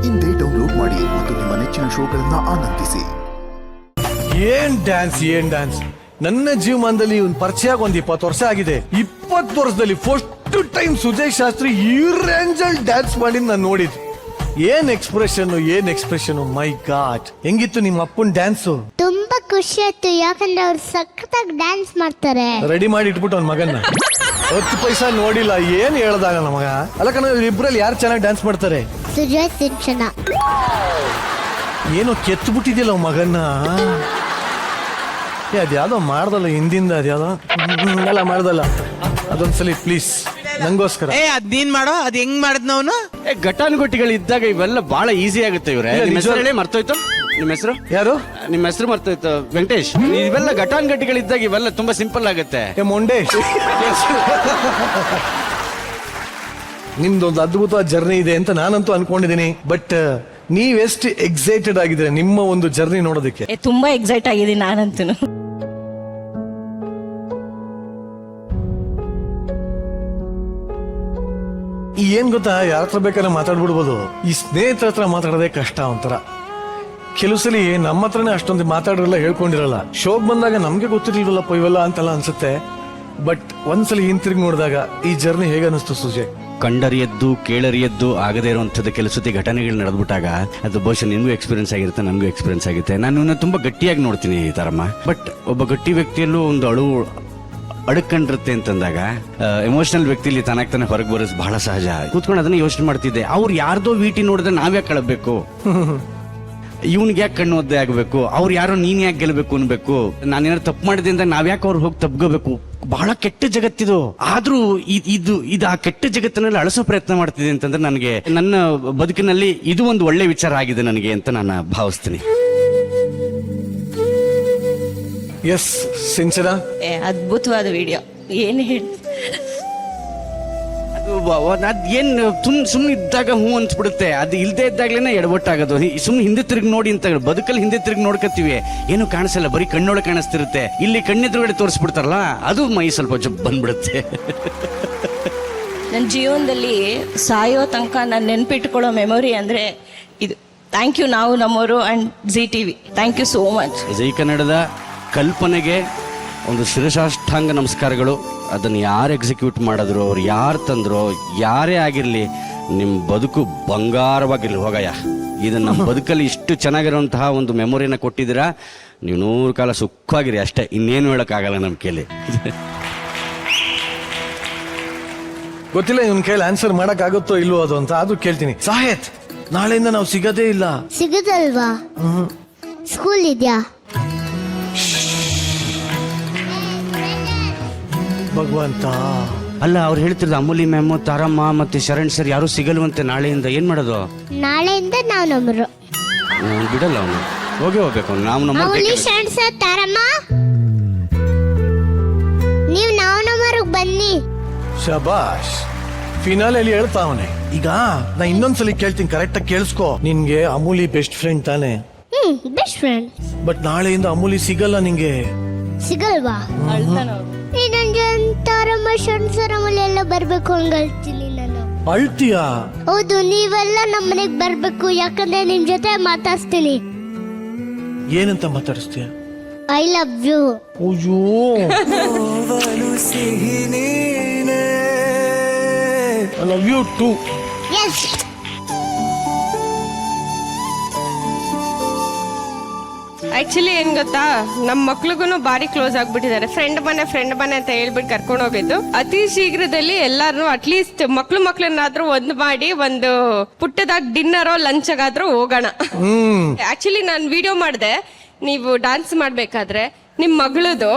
ಇಂದೇ ಡೌನ್ಲೋಡ್ ಮಾಡಿ ಮತ್ತು ನಿಮ್ಮ ನೆಚ್ಚಿನ ಶೋಗಳನ್ನ ಆನಂದಿಸಿ. ಏನ್ ಡ್ಯಾನ್ಸ್ ನನ್ನ ಜೀವಮಾನದಲ್ಲಿ ಒಂದು ಪರಿಚಯ ಒಂದ್ 20 ವರ್ಷ ಆಗಿದೆ. 20 ವರ್ಷದಲ್ಲಿ ಫಸ್ಟ್ ಟೈಮ್ ಸುಜಯ್ ಶಾಸ್ತ್ರಿ ಈ ರೇಂಜಲ್ ಡ್ಯಾನ್ಸ್ ಮಾಡಿ ನಾನು ನೋಡಿದ್. ಏನ್ ಎಕ್ಸ್ಪ್ರೆಷನ್ ಮೈ ಗಾಡ್. ಹೆಂಗಿತ್ತು ನಿಮ್ಮ ಅಪ್ಪನ್ ಡ್ಯಾನ್ಸ್? ತುಂಬಾ ಖುಷಿ ಆಯ್ತು, ಯಾಕಂದ್ರೆ ಅವ್ರು ಸಖತ್ತಾಗಿ ಡ್ಯಾನ್ಸ್ ಮಾಡ್ತಾರೆ. ರೆಡಿ ಮಾಡಿ ಇಟ್ಬಿಟ್ಟು ಅವ್ನ ಮಗನ್ನ 10 ಪೈಸಾ ನೋಡಿಲ್ಲ, ಏನ್ ಹೇಳ್ದಾಗಲ್ಲ ಮಗ. ಅಲ್ಲ ಕಣ, ಇಬ್ರಲ್ಲಿ ಯಾರು ಚೆನ್ನಾಗಿ ಡ್ಯಾನ್ಸ್ ಮಾಡ್ತಾರೆ? ಸುಜಯ್ ಸಿಂಚನ. ಏನೋ ಕೆತ್ತು ಬಿಟ್ಟಿದ್ಯಲ್ಲ ಅವ್ ಮಗನ್ನ. ಅದ್ಯಾವ್ದೋ ಮಾಡ್ದಲ್ಲ ಹಿಂದಿಂದ, ಅದ್ಯಾವ್ದೋ ಎಲ್ಲ ಮಾಡ್ದಲ್ಲ. ಅದೊಂದ್ಸಲಿ ಪ್ಲೀಸ್ ನಂಗೋಸ್ಕರ. ಅದ್ ನೀನ್ ಮಾಡೋ, ಅದ್ ಹೆಂಗ್ ಮಾಡಿದ್ನ ಅವನು? ಘಟಾನುಘಟಿಗಳು ಇದ್ದಾಗ ಇವೆಲ್ಲ ಬಹಳ ಈಸಿ ಆಗುತ್ತೆ. ಇವ್ರೆ ನಿಮ್ಮ ಹೆಸರು ಹೇಳಿ, ಮರ್ತೋಯ್ತು ನಿಮ್ಮ ಹೆಸರು? ಯಾರು? ನಿಮ್ಮ ಹೆಸರು ಮರ್ತೋಯ್ತು. ವೆಂಕಟೇಶ್. ಇವೆಲ್ಲ ಘಟಾನುಘಟಿಗಳಿದ್ದಾಗ ಇವೆಲ್ಲ ತುಂಬಾ ಸಿಂಪಲ್ ಆಗುತ್ತೆ. ಮೊಂಡೇಶ್, ನಿಮ್ದೊಂದು ಅದ್ಭುತವಾದ ಜರ್ನಿ ಇದೆ ಅಂತ ನಾನಂತೂ ಅನ್ಕೊಂಡಿದ್ದೀನಿ. ಬಟ್ ನೀವೆಷ್ಟು ಎಕ್ಸೈಟೆಡ್ ಆಗಿದ್ರೆ ನಿಮ್ಮ ಒಂದು ಜರ್ನಿ ನೋಡೋದಕ್ಕೆ? ತುಂಬಾ ಎಕ್ಸೈಟ್ ಆಗಿದ್ದೀನಿ ನಾನಂತೂ. ಏನ್ ಗೊತ್ತಾ, ಯಾರ ಹತ್ರ ಬೇಕಾದ್ರೆ ಮಾತಾಡ್ಬಿಡ್ಬೋದು. ಈ ಸ್ನೇಹಿತರ ಹತ್ರ ಮಾತಾಡೋದೇ ಕಷ್ಟ ಒಂಥರ. ಕೆಲವು ಸಲ ನಮ್ಮ ಹತ್ರನೇ ಅಷ್ಟೊಂದು ಮಾತಾಡಿರಲ್ಲ, ಹೇಳ್ಕೊಂಡಿರಲ್ಲ. ಶೋಕ್ ಬಂದಾಗ ನಮ್ಗೆ ಗೊತ್ತಿರ್ಲಿಲ್ವಲ್ಲಪ್ಪ ಇವೆಲ್ಲ ಅಂತೆಲ್ಲ ಅನ್ಸುತ್ತೆ. ಬಟ್ ಒಂದ್ಸಲ ಹಿಂತಿರುಗಿ ನೋಡಿದಾಗ ಈ ಜರ್ನಿ ಹೇಗೆ ಅನಿಸ್ತು ಸುಜಯ್? ಕಂಡರಿಯದ್ದು ಕೇಳರಿಯದ್ದು ಆಗದೇ ಇರುವಂತದ್ದು ಕೆಲಸತಿ ಘಟನೆಗಳು ನಡೆದ್ಬಿಟ್ಟಾಗ ಅದು ಬಹುಶಃ ನಿಮ್ಗೂ ಎಕ್ಸ್ಪೀರಿಯನ್ಸ್ ಆಗಿರುತ್ತೆ, ನಮಗೂ ಎಕ್ಸ್ಪೀರಿಯನ್ಸ್ ಆಗುತ್ತೆ. ನಾನು ತುಂಬಾ ಗಟ್ಟಿಯಾಗಿ ನೋಡ್ತೀನಿ ಈ ತರಮ್ಮ. ಬಟ್ ಒಬ್ಬ ಗಟ್ಟಿ ವ್ಯಕ್ತಿಯಲ್ಲೂ ಒಂದು ಅಡಕೊಂಡಿರುತ್ತೆ ಅಂತಂದಾಗ ಎಮೋಷನಲ್ ವ್ಯಕ್ತಿಲಿ ತಾನಾಗ್ತಾನೆ ಹೊರಗೆ ಬರೋದು ಬಹಳ ಸಹಜ. ಕೂತ್ಕೊಂಡು ಅದನ್ನ ಯೋಚನೆ ಮಾಡ್ತಿದ್ದೆ, ಅವ್ರು ಯಾರ್ದೋ ವೀಟಿ ನೋಡಿದ್ರೆ ನಾವ್ಯಾಕೆ ಕಳಬೇಕು, ಇವ್ನಿಗೆ ಯಾಕೆ ಕಣ್ಣು ಒದ್ದೆ ಆಗ್ಬೇಕು, ಅವ್ರು ಯಾರೋ ನೀನ್ ಯಾಕೆ ಗೆಲ್ಬೇಕು ಅನ್ಬೇಕು, ನಾನೇನಾದ್ರು ತಪ್ಪು ಮಾಡಿದ್ರಿಂದ ನಾವ್ಯಾಕೆ ಅವ್ರು ಹೋಗಿ ತಪ್ಕೋಬೇಕು. ಬಹಳ ಕೆಟ್ಟ ಜಗತ್ತಿದು. ಆದ್ರೂ ಇದು ಆ ಕೆಟ್ಟ ಜಗತ್ತಿನಲ್ಲಿ ಅಳಿಸೋ ಪ್ರಯತ್ನ ಮಾಡ್ತಿದೆ ಅಂತಂದ್ರೆ ನನಗೆ ನನ್ನ ಬದುಕಿನಲ್ಲಿ ಇದು ಒಂದು ಒಳ್ಳೆ ವಿಚಾರ ಆಗಿದೆ ನನಗೆ ಅಂತ ನಾನು ಭಾವಿಸ್ತೀನಿ. ಎಸ್ ಸಿಂಚನ, ಅದ್ಭುತವಾದ ವಿಡಿಯೋ. ಏನ್ ಹೇಳಿ, ಏನ್ ಸುಮ್ನೆ ಇದ್ದಾಗ ಹೂ ಅನ್ಸ್ಬಿಡುತ್ತೆ, ಅದು ಇಲ್ದೇ ಇದ್ದಾಗ್ಲೇನೆ ಎಡವಟ್ಟಾಗೋದು. ಸುಮ್ನೆ ಹಿಂದೆ ತಿರುಗಿ ನೋಡಿ ಅಂತ ಬದುಕಲ್ಲಿ ಹಿಂದೆ ತಿರುಗಿ ನೋಡ್ಕತ್ತೀವಿ, ಏನು ಕಾಣಿಸಲ್ಲ, ಬರೀ ಕಣ್ಣೊಳಗೆ ಕಾಣಿಸ್ತಿರುತ್ತೆ. ಇಲ್ಲಿ ಕಣ್ಣೆದುರುಗಡೆ ತೋರಿಸ್ಬಿಡ್ತಾರಲ್ಲ, ಅದು ಮೈ ಸ್ವಲ್ಪ ಜಬ್ ಬಂದ್ಬಿಡುತ್ತೆ. ನನ್ನ ಜೀವನದಲ್ಲಿ ಸಾಯೋ ತನಕ ನಾನು ನೆನ್ಪಿಟ್ಕೊಳ್ಳೋ ಮೆಮೊರಿ ಅಂದ್ರೆ ಇದು. ಥ್ಯಾಂಕ್ ಯು ನಾವು ನಮ್ಮವರು and ZTV. Thank you so much. ಜೈ ಕನ್ನಡದ ಕಲ್ಪನೆಗೆ ಒಂದು ಶಿರಸಾಷ್ಟಾಂಗ ನಮಸ್ಕಾರಗಳು. ಅದನ್ನು ಯಾರು ಎಕ್ಸಿಕ್ಯೂಟ್ ಮಾಡಿದ್ರು, ಅವ್ರು ಯಾರು ತಂದ್ರು, ಯಾರೇ ಆಗಿರಲಿ, ನಿಮ್ಮ ಬದುಕು ಬಂಗಾರವಾಗಿರ್ಲಿ ಹೋಗಯ್ಯ. ಇದನ್ನು ನಮ್ಮ ಬದುಕಲ್ಲಿ ಇಷ್ಟು ಚೆನ್ನಾಗಿರುವಂತಹ ಒಂದು ಮೆಮೊರಿನ ಕೊಟ್ಟಿದ್ದೀರಾ. ನೀವು 100 ಕಾಲ ಸುಖವಾಗಿರಿ ಅಷ್ಟೇ, ಇನ್ನೇನು ಹೇಳೋಕ್ಕಾಗಲ್ಲ ನಮ್ಮ ಕೈಲಿ. ಗೊತ್ತಿಲ್ಲ ನಿಮ್ಮ ಕೈಲಿ ಆನ್ಸರ್ ಮಾಡಕ್ಕಾಗುತ್ತೋ ಇಲ್ವೋ ಅದು ಅಂತ, ಆದ್ರೂ ಕೇಳ್ತೀನಿ. ಸಾಹೇತ್, ನಾಳೆಯಿಂದ ನಾವು ಸಿಗೋದೇ ಇಲ್ಲ. ಸಿಗುದಲ್ವಾ? ಸ್ಕೂಲ್ ಇದ್ಯಾ? ಭಗವಂತ, ಅಲ್ಲ ಅವ್ರು ಹೇಳ್ತಿರೋದು ಅಮೂಲಿ ಮ್ಯಾಮ್, ತಾರಮ್ಮ ಮತ್ತೆ ಶರಣ್ ಸರ್ ಯಾರು ಸಿಗಲ್ವಂತೆ ನಾಳೆಯಿಂದ. ಏನ್ ಮಾಡೋದು? ನಾಳೆಯಿಂದ ನಾವು ನಮ್ಮರು ಬಿಡಲ್ಲ, ಅವನು ಹೋಗ್ಬೇಕು. ನಾವು ನಮ್ಮ ಶರಣ್ ಸರ್, ತಾರಮ್ಮ, ನೀವು ನಾವು ನಮ್ಮರಿಗೆ ಬನ್ನಿ. ಶಬಾಷ್. ಫಿನಾಲೆಯಲ್ಲಿ ಹೇಳ್ತಾವನೆ. ಈಗ ನಾ ಇನ್ನೊಂದ್ಸಲಿ ಕೇಳ್ತೀನಿ, ಕರೆಕ್ಟ್ ಆಗಿ ಕೇಳಿಸ್ಕೊ. ನಿನ್ಗೆ ಅಮೂಲಿ ಬೆಸ್ಟ್ ಫ್ರೆಂಡ್ ತಾನೆ? Best friend. ಬಟ್ ನಾಳೆಯಿಂದ ಅಮೂಲಿ ಸಿಗಲ್ಲ ನಿಂಗೆ. ಸಿಗಲ್ವಾ? ತಾರಮ್ಮ, ಶರಣ್ ಸರ್, ಆಮೇಲೆ ಎಲ್ಲ ಬರ್ಬೇಕು ಹಂಗಳ್ತೀನಿ ನಾನು. ಅಳ್ತೀಯಾ? ಹೌದು, ನೀವೆಲ್ಲ ನಮ್ಮ ಮನೆಗೆ ಬರ್ಬೇಕು, ಯಾಕಂದ್ರೆ ನಿಮ್ ಜೊತೆ ಮಾತಾಡ್ತೀನಿ. ಏನಂತ ಮಾತಾಡಿಸ್ತೀಯ? I love you. ಅಯ್ಯೋ, I love you too. Yes. Actually ಏನ್ ಗೊತ್ತಾ, ನಮ್ ಮಕ್ಳಿಗೂ ಬಾರಿ ಕ್ಲೋಸ್ ಆಗ್ಬಿಟ್ಟಿದ್ದಾರೆ. ಫ್ರೆಂಡ್ ಮನೆ ಅಂತ ಹೇಳ್ಬಿಟ್ಟು ಕರ್ಕೊಂಡು ಹೋಗಿದ್ದು. ಅತಿ ಶೀಘ್ರದಲ್ಲಿ ಎಲ್ಲಾರು ಅಟ್ಲೀಸ್ಟ್ ಮಕ್ಳನ್ನಾದ್ರೂ ಒಂದು ಮಾಡಿ ಒಂದು ಪುಟ್ಟದಾಗ ಡಿನ್ನರ್ ಲಂಚ್ ಆಗಾದ್ರೂ ಹೋಗೋಣ. ಆಕ್ಚುಲಿ ನಾನು ವಿಡಿಯೋ ಮಾಡಿದೆ, ನೀವು ಡಾನ್ಸ್ ಮಾಡ್ಬೇಕಾದ್ರೆ ನಿಮ್ ಮಗಳದು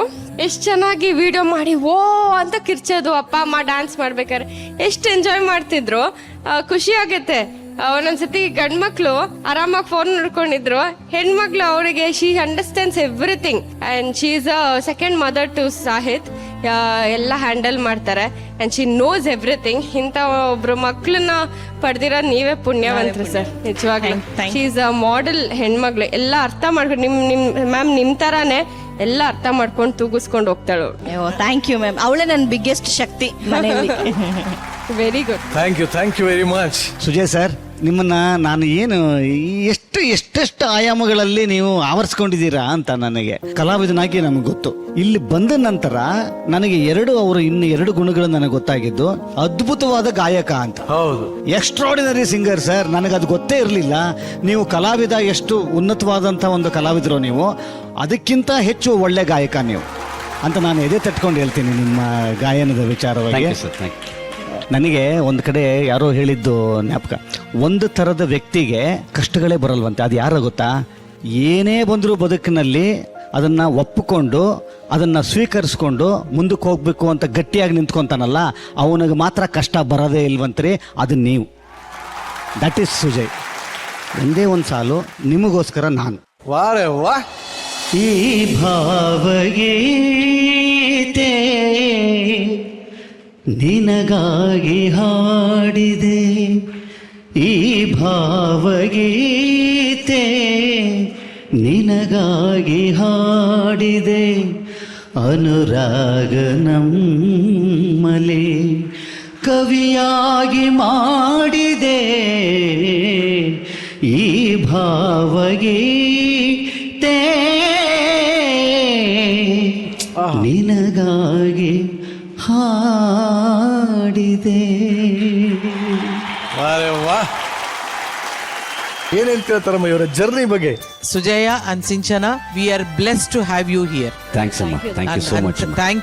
ಎಷ್ಟ್ ಚೆನ್ನಾಗಿ ವಿಡಿಯೋ ಮಾಡಿ ಓ ಅಂತ ಕಿರ್ಚೋದು. ಅಪ್ಪ ಅಮ್ಮ ಡಾನ್ಸ್ ಮಾಡ್ಬೇಕಾದ್ರೆ ಎಷ್ಟು ಎಂಜಾಯ್ ಮಾಡ್ತಿದ್ರು. ಖುಷಿ ಆಗತ್ತೆ. ಒಂದೊಂದ್ಸತಿ ಗಂಡ್ಮಕ್ಳು ಆರಾಮಾಗಿ ಫೋನ್ ನೋಡ್ಕೊಂಡಿದ್ರು, ಹೆಣ್ಮಕ್ಳು ಅವರಿಗೆ she understands everything and she is a second mother to Sahith. ಎಲ್ಲ ಹ್ಯಾಂಡಲ್ ಮಾಡ್ತಾರೆ ಅಂಡ್ ಶಿ ನೋಸ್ ಎವ್ರಿಥಿಂಗ್. ಇಂಥ ಒಬ್ರು ಮಕ್ಳನ್ನ ಪಡೆದಿರೋ ನೀವೇ ಪುಣ್ಯವಂತರು ಸರ್, ನಿಜವಾಗ್ಲೂ. ಶಿ ಈಸ್ ಅ ಮಾಡೆಲ್ ಹೆಣ್ಮಗ್ಳು. ಎಲ್ಲ ಅರ್ಥ ಮಾಡ್ಕೊಂಡು ನಿಮ್ ಮ್ಯಾಮ್ ನಿಮ್ ತರಾನೇ ಎಲ್ಲ ಅರ್ಥ ಮಾಡ್ಕೊಂಡು ತೂಗಿಸ್ಕೊಂಡು ಹೋಗ್ತಾಳು. ಥ್ಯಾಂಕ್ ಯು ಮ್ಯಾಮ್, ಅವಳೇ ನನ್ನ ಬಿಗ್ಗೆಸ್ಟ್ ಶಕ್ತಿ ಮನೆಯಲ್ಲಿ. Very good. Thank you very much. Sujay sir, ನಿಮ್ಮನ್ನ ನಾನು ಏನು ಎಷ್ಟೆಷ್ಟು ಆಯಾಮಗಳಲ್ಲಿ ನೀವು ಆವರಿಸ್ಕೊಂಡಿದ್ದೀರಾ ಅಂತ ನನಗೆ ಕಲಾವಿದನಾಗಿ ನಮಗೆ ಗೊತ್ತು. ಇಲ್ಲಿ ಬಂದ ನಂತರ ನನಗೆ ಇನ್ನು ಎರಡು ಗುಣಗಳು ನನಗೆ ಗೊತ್ತಾಗಿದ್ದು, ಅದ್ಭುತವಾದ ಗಾಯಕ ಅಂತ. ಹೌದು, ಎಕ್ಸ್ಟ್ರಾರ್ಡಿನರಿ ಸಿಂಗರ್ ಸರ್. ನನಗದು ಗೊತ್ತೇ ಇರಲಿಲ್ಲ. ನೀವು ಕಲಾವಿದ ಎಷ್ಟು ಉನ್ನತವಾದಂಥ ಒಂದು ಕಲಾವಿದರು ನೀವು, ಅದಕ್ಕಿಂತ ಹೆಚ್ಚು ಒಳ್ಳೆ ಗಾಯಕ ನೀವು ಅಂತ ನಾನು ಎದೆ ತಟ್ಕೊಂಡು ಹೇಳ್ತೀನಿ ನಿಮ್ಮ ಗಾಯನದ ವಿಚಾರವಾಗಿ. ನನಗೆ ಒಂದು ಕಡೆ ಯಾರೋ ಹೇಳಿದ್ದು ಜ್ಞಾಪಕ, ಒಂದು ಥರದ ವ್ಯಕ್ತಿಗೆ ಕಷ್ಟಗಳೇ ಬರಲ್ವಂತೆ. ಅದು ಯಾರೋ ಗೊತ್ತಾ? ಏನೇ ಬಂದರೂ ಬದುಕಿನಲ್ಲಿ ಅದನ್ನು ಒಪ್ಪಿಕೊಂಡು ಅದನ್ನು ಸ್ವೀಕರಿಸ್ಕೊಂಡು ಮುಂದಕ್ಕೆ ಹೋಗಬೇಕು ಅಂತ ಗಟ್ಟಿಯಾಗಿ ನಿಂತ್ಕೊತಾನಲ್ಲ, ಅವನಿಗೆ ಮಾತ್ರ ಕಷ್ಟ ಬರೋದೇ ಇಲ್ವಂತ್ರಿ. ಅದು ನೀವು. That is Sujay. ಒಂದೇ ಒಂದು ಸಾಲು ನಿಮಗೋಸ್ಕರ ನಾನು. ವಾರೆ ವಾ. ಈ ಭಾವಗೀತೆ ನಿನಗಾಗಿ ಹಾಡಿದೆ, ಈ ಭಾವಗೀತೆ ನಿನಗಾಗಿ ಹಾಡಿದೆ, ಅನುರಾಗ ನಮ್ಮಲೆ ಕವಿಯಾಗಿ ಮಾಡಿದೆ, ಈ ಭಾವಗೀತೆ ನಿನಗಾಗಿ ಹಾಡಿದೆ. ವಾರೆ ವಾ. ಏನ್ ಹೇಳ್ತೀರಾ ತರಮ್ಮ ಇವರ ಜರ್ನಿ ಬಗ್ಗೆ? Sujaya and Sinchana, we are blessed to have you here. Thanks ಅಮ್ಮ, thank you so much. Thank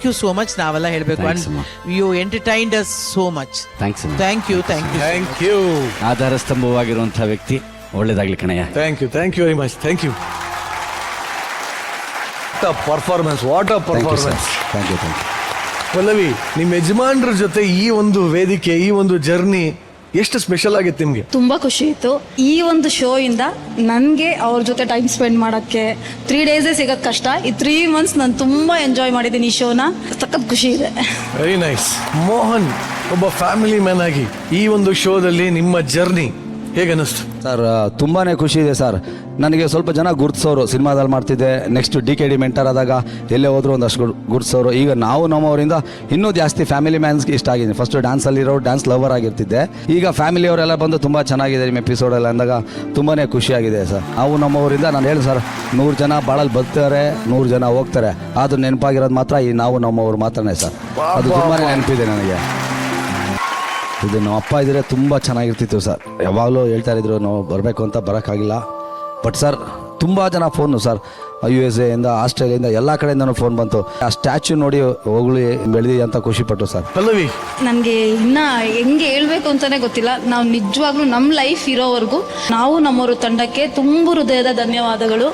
you so much. ನಾವೆಲ್ಲ ಹೇಳ್ಬೇಕು. Thanks, ಅಮ್ಮ. You entertained us so much. Thanks ಅಮ್ಮ. Thank you. Thank you. ಆಧಾರ ಸ್ತಂಭವಾಗಿರುವಂತಹ ವ್ಯಕ್ತಿ. ಒಳ್ಳೇದಾಗ್ಲಿ ಕಣಯ್ಯ. Thank you very much. Thank you. Performance, what a performance. Thank you. Pallavi, ನಿಮ್ಮ ಯಜಮಾನ್ರ ಜೊತೆ ಈ ಒಂದು ವೇದಿಕೆ, ಈ ಒಂದು ಜರ್ನಿ ಎಷ್ಟು ಸ್ಪೆಷಲ್ ಆಗಿತ್ತು ನಿಮಗೆ? ತುಂಬ ಖುಷಿ ಇತ್ತು. ಈ ಒಂದು ಶೋ ಇಂದ ನನಗೆ ಅವ್ರ ಜೊತೆ ಟೈಮ್ ಸ್ಪೆಂಡ್ ಮಾಡೋಕ್ಕೆ 3 ಡೇಸೇ ಸಿಗೋದು ಕಷ್ಟ. ಈ 3 ಮಂತ್ಸ್ ನಾನು ತುಂಬ ಎಂಜಾಯ್ ಮಾಡಿದ್ದೀನಿ ಈ ಶೋನ. ಸಖತ್ ಖುಷಿ ಇದೆ. Very nice. ಮೋಹನ್, ಒಬ್ಬ ಫ್ಯಾಮಿಲಿ ಮ್ಯಾನ್ ಆಗಿ ಈ ಒಂದು ಶೋದಲ್ಲಿ ನಿಮ್ಮ ಜರ್ನಿ ಹೇಗೆ ಅನಿಸ್ತು? ಸರ್ ತುಂಬಾ ಖುಷಿ ಇದೆ ಸರ್. ನನಗೆ ಸ್ವಲ್ಪ ಜನ ಗುರ್ತಿಸೋರು, ಸಿನಿಮಾದಲ್ಲಿ ಮಾಡ್ತಿದ್ದೆ, ನೆಕ್ಸ್ಟ್ DKD ಮೆಂಟರ್ ಆದಾಗ ಎಲ್ಲೇ ಹೋದ್ರು ಒಂದಷ್ಟು ಗುರ್ತಿಸೋರು. ಈಗ ನಾವು ನಮ್ಮವರಿಂದ ಇನ್ನೂ ಜಾಸ್ತಿ ಫ್ಯಾಮಿಲಿ ಮ್ಯಾನ್ಸ್ಗೆ ಇಷ್ಟ ಆಗಿದೆ. ಫಸ್ಟ್ ಡ್ಯಾನ್ಸಲ್ಲಿರೋ ಡ್ಯಾನ್ಸ್ ಲವರ್ ಆಗಿರ್ತಿದ್ದೆ, ಈಗ ಫ್ಯಾಮಿಲಿಯವರೆಲ್ಲ ಬಂದು ತುಂಬ ಚೆನ್ನಾಗಿದೆ ನಿಮ್ಮ ಎಪಿಸೋಡೆಲ್ಲ ಅಂದಾಗ ತುಂಬಾ ಖುಷಿಯಾಗಿದೆ ಸರ್. ನಾವು ನಮ್ಮವರಿಂದ ನಾನು ಹೇಳಿ ಸರ್, 100 ಜನ ಬಾಳಲ್ಲಿ ಬರ್ತಾರೆ, 100 ಜನ ಹೋಗ್ತಾರೆ, ಆದರೂ ನೆನಪಾಗಿರೋದು ಮಾತ್ರ ಈ ನಾವು ನಮ್ಮವ್ರು ಮಾತ್ರನೇ ಸರ್. ಅದು ತುಂಬಾ ನೆನಪಿದೆ ನನಗೆ. ಇದು ನಮ್ಮ ಅಪ್ಪ ಇದ್ರೆ ತುಂಬ ಚೆನ್ನಾಗಿರ್ತಿತ್ತು ಸರ್. ಯಾವಾಗಲೂ ಹೇಳ್ತಾ ಇದ್ರು ನಾವು ಬರಬೇಕು ಅಂತ, ಬರೋಕ್ಕಾಗಿಲ್ಲ. ಬಟ್ ಸರ್ ತುಂಬ ಜನ ಫೋನು ಸರ್, USA ಇಂದ, ಆಸ್ಟ್ರೇಲಿಯಿಂದ, ಎಲ್ಲ ಕಡೆಯಿಂದನೂ ಫೋನ್ ಬಂತು. ಆ ಸ್ಟ್ಯಾಚ್ಯೂ ನೋಡಿ ಹೋಗ್ಲಿ ಬೆಳೆದಿ ಅಂತ ಖುಷಿಪಟ್ಟು ಸರ್. ಪಲ್ಲವಿ, ನನಗೆ ಇನ್ನ ಹೆಂಗೆ ಹೇಳ್ಬೇಕು ಅಂತಾನೆ ಗೊತ್ತಿಲ್ಲ. ನಾವು ನಿಜವಾಗ್ಲೂ ನಮ್ಮ ಲೈಫ್ ಇರೋವರೆಗೂ ನಾವು ನಮ್ಮವರು ತಂಡಕ್ಕೆ ತುಂಬ ಹೃದಯದ ಧನ್ಯವಾದಗಳು.